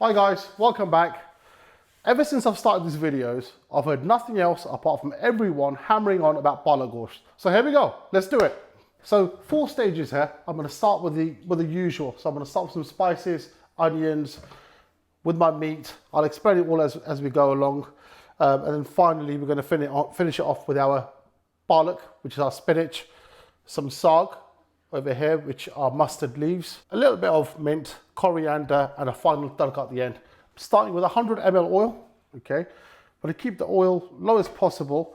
Hi guys, welcome back. Ever since I've started these videos, I've heard nothing else apart from everyone hammering on about Palak Gosht. So here we go, let's do it. So 4 stages here. I'm going to start with the usual. So I'm going to start with some spices, onions, with my meat. I'll explain it all as we go along. And then finally we're going to finish it off with our palak, which is our spinach, some saag over here, which are mustard leaves, a little bit of mint, coriander, and a final tarka at the end. Starting with 100 ml oil, okay? But to keep the oil low as possible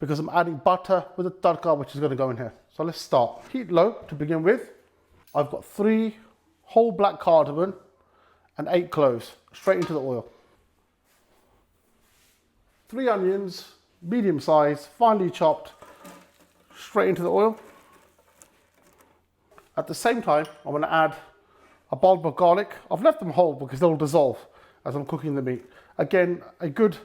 because I'm adding butter with the tarka, which is going to go in here. So let's start. Heat low to begin with. I've got 3 whole black cardamom and 8 cloves straight into the oil. 3 onions, medium size, finely chopped, straight into the oil. At the same time, I'm going to add a bulb of garlic. I've left them whole because they'll dissolve as I'm cooking the meat. Again, a good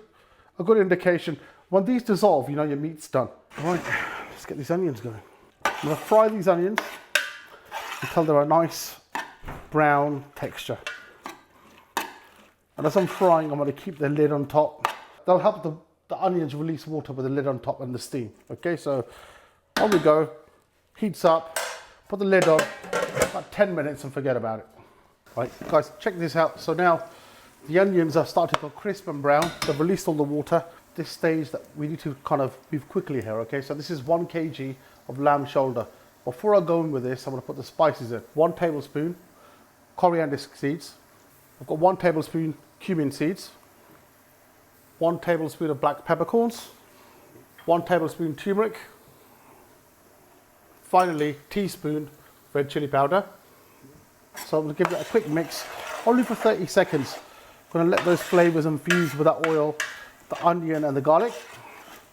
indication. When these dissolve, you know your meat's done. Right, let's get these onions going. I'm going to fry these onions until they're a nice brown texture. And as I'm frying, I'm going to keep the lid on top. That'll help the onions release water with the lid on top and the steam. Okay, so on we go. Heats up. Put the lid on, about 10 minutes and forget about it. Right, guys, check this out. So now the onions are starting to go crisp and brown. They've released all the water. This stage that we need to kind of move quickly here, okay? So this is 1 kg of lamb shoulder. Before I go in with this, I'm gonna put the spices in. 1 tablespoon coriander seeds. I've got 1 tablespoon cumin seeds. 1 tablespoon of black peppercorns. 1 tablespoon turmeric. Finally, teaspoon red chili powder. So I'm going to give it a quick mix, only for 30 seconds. I'm going to let those flavors infuse with that oil, the onion and the garlic.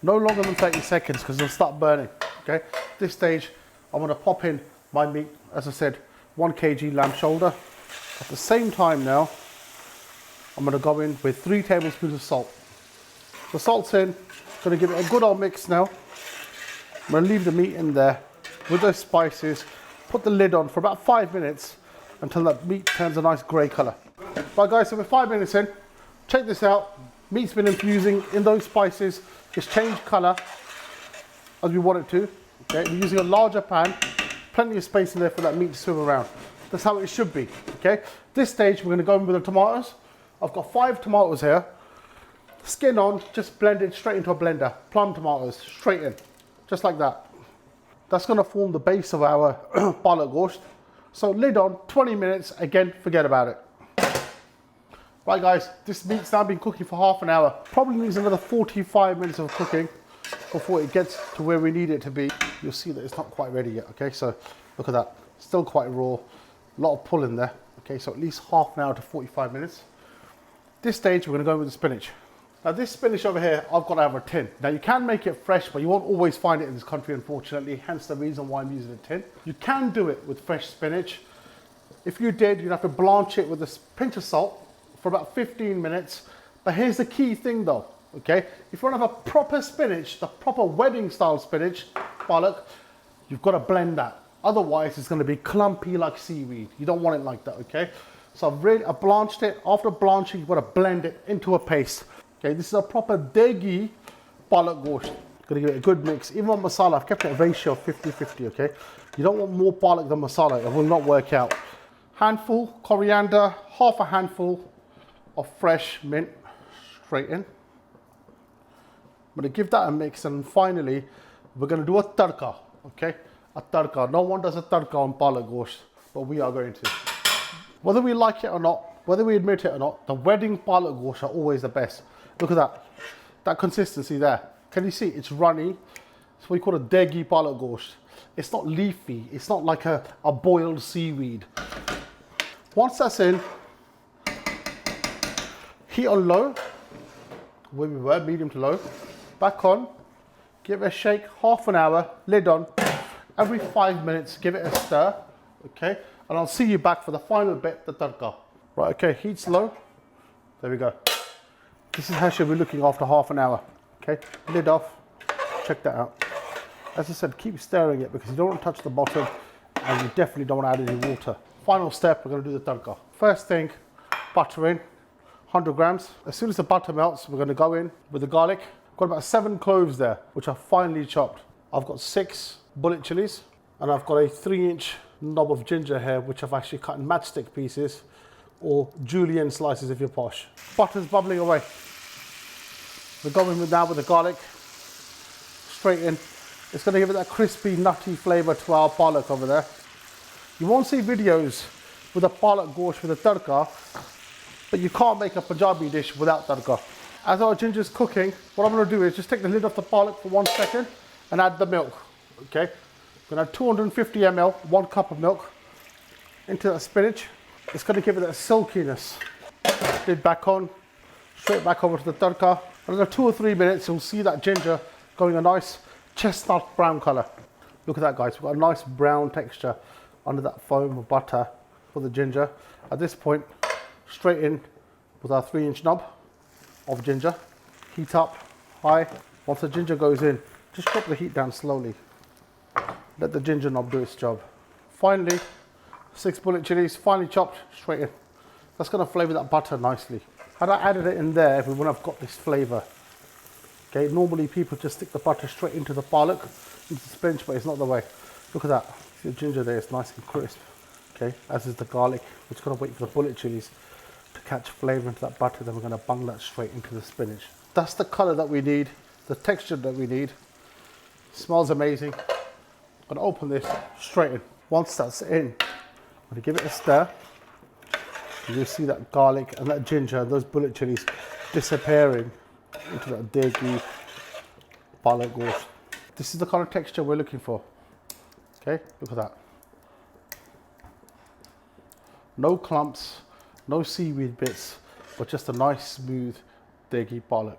No longer than 30 seconds because they'll start burning. Okay. This stage, I'm going to pop in my meat. As I said, 1 kg lamb shoulder. At the same time now, I'm going to go in with 3 tablespoons of salt. The salt's in. Going to give it a good old mix now. I'm going to leave the meat in there with those spices, put the lid on for about 5 minutes until that meat turns a nice grey colour. Right guys, so we're 5 minutes in. Check this out. Meat's been infusing in those spices. It's changed colour as we want it to. Okay, we're using a larger pan. Plenty of space in there for that meat to swim around. That's how it should be. Okay, this stage we're going to go in with the tomatoes. I've got 5 tomatoes here. Skin on, just blend it straight into a blender. Plum tomatoes, straight in. Just like that. That's going to form the base of our Palak Gosht. So lid on, 20 minutes, again, forget about it. Right guys, this meat's now been cooking for half an hour. Probably needs another 45 minutes of cooking before it gets to where we need it to be. You'll see that it's not quite ready yet, okay? So look at that, still quite raw. A lot of pull in there, okay? So at least half an hour to 45 minutes. This stage, we're going to go in with the spinach. Now this spinach over here, I've got to have a tin. Now you can make it fresh, but you won't always find it in this country, unfortunately, hence the reason why I'm using a tin. You can do it with fresh spinach. If you did, you'd have to blanch it with a pinch of salt for about 15 minutes. But here's the key thing though, okay? If you want to have a proper spinach, the proper wedding style spinach, palak, you've got to blend that. Otherwise, it's going to be clumpy like seaweed. You don't want it like that, okay? So I've blanched it. After blanching, you've got to blend it into a paste. Okay, this is a proper Degi Palak Gosht. Gonna give it a good mix. Even on masala, I've kept it a ratio of 50-50, okay? You don't want more palak than masala, it will not work out. Handful coriander, half a handful of fresh mint, straight in. I'm gonna give that a mix, and finally, we're gonna do a tarka, okay? A tarka. No one does a tarka on Palak Gosht, but we are going to. Whether we like it or not, whether we admit it or not, the wedding Palak Gosht are always the best. Look at that consistency there. Can you see? It's runny. It's what we call a Degi Palak Gosht. It's not leafy. It's not like a boiled seaweed. Once that's in, heat on low, where we were, medium to low. Back on, give it a shake, half an hour, lid on. Every 5 minutes, give it a stir, okay? And I'll see you back for the final bit, the tarka. Right, okay, heat's low. There we go. This is how she'll be looking after half an hour. Okay, lid off. Check that out. As I said, keep stirring it because you don't want to touch the bottom and you definitely don't want to add any water. Final step, we're going to do the tarka. First thing, butter in. 100 grams. As soon as the butter melts, we're going to go in with the garlic. I've got about 7 cloves there, which are finely chopped. I've got 6 bullet chilies, and I've got a 3-inch knob of ginger here, which I've actually cut in matchstick pieces, or julienne slices if you're posh. Butter's bubbling away. We're going with now with the garlic, straight in. It's going to give it that crispy, nutty flavour to our palak over there. You won't see videos with a palak gosht with a tarka, but you can't make a Punjabi dish without tarka. As our ginger's cooking, what I'm going to do is just take the lid off the palak for 1 second and add the milk. Okay, I'm going to add 250 ml, 1 cup of milk into that spinach. It's going to give it that silkiness. Lid back on, straight back over to the tarka. Another 2 or 3 minutes, you'll see that ginger going a nice chestnut brown colour. Look at that, guys. We've got a nice brown texture under that foam of butter for the ginger. At this point, straight in with our 3-inch knob of ginger. Heat up high. Once the ginger goes in, just drop the heat down slowly. Let the ginger knob do its job. Finally, 6 bullet chilies, finely chopped, straight in. That's going to flavour that butter nicely. Had I added it in there, we wouldn't have got this flavour. Okay, normally people just stick the butter straight into the palak, into the spinach, but it's not the way. Look at that. See the ginger there, it's nice and crisp. Okay, as is the garlic. We're just going to wait for the bullet chilies to catch flavour into that butter, then we're going to bung that straight into the spinach. That's the colour that we need, the texture that we need. Smells amazing. I'm going to open this straight in. Once that's in, I'm going to give it a stir. You'll see that garlic and that ginger and those bullet chilies disappearing into that Degi Palak Gosht. This is the kind of texture we're looking for. Okay, look at that. No clumps, no seaweed bits, but just a nice smooth Degi Palak.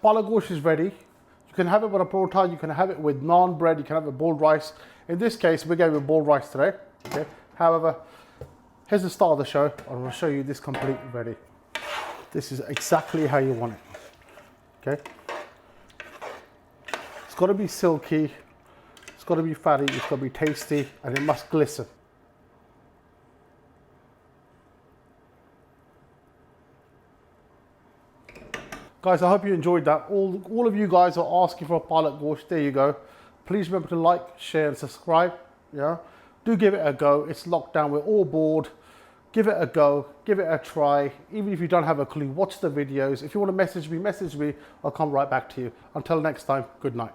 Palak Gosht is ready. You can have it with a paratha, you can have it with naan bread, you can have it with boiled rice. In this case, we're going with boiled rice today. Okay. However, here's the start of the show. I'm going to show you this completely ready. This is exactly how you want it. Okay. It's got to be silky, it's got to be fatty, it's got to be tasty, and it must glisten. Guys, I hope you enjoyed that. All of you guys are asking for a palak gosht. There you go. Please remember to like, share, and subscribe. Yeah, do give it a go. It's lockdown. We're all bored. Give it a go. Give it a try. Even if you don't have a clue, watch the videos. If you want to message me, I'll come right back to you. Until next time, good night.